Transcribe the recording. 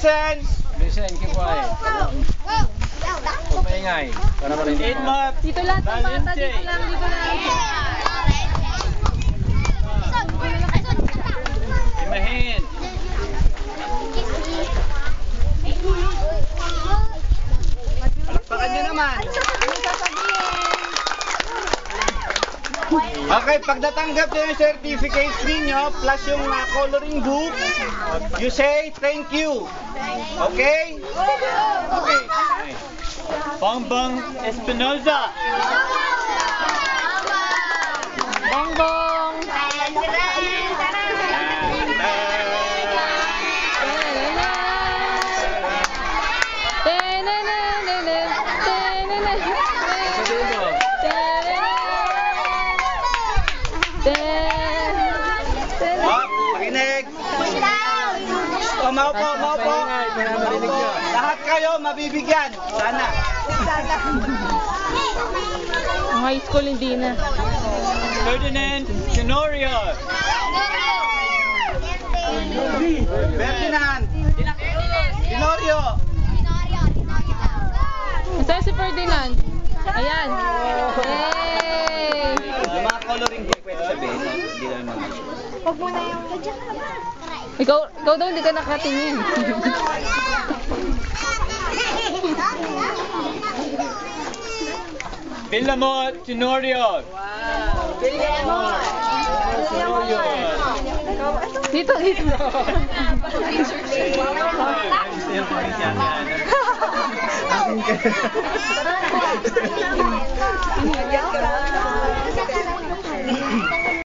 Listen! Listen, keep quiet. Huwag maingay. Para marinig mo. Dito lahat ng bata, dito lang, dito lang. Imahin. Palakpakan nyo naman. Okay, pag natanggap nyo yung certificates ninyo, plus yung coloring book, you say thank you. Okay? Okay. Bongbong Espinoza. Bongbong! Pakinig. Maupo. Lahat kayo mabibigyan. Sana. Ang high school hindi na. Ferdinand Tenorio. Ferdinand. Tenorio. Saan si Ferdinand? Ayan. Yay! Yung mga coloring book pwede sabihin. Hindi lang naman. Ikaw daw hindi ka nakatingin. Villamor Tenorio. Tenorio. Dito. Akin ka.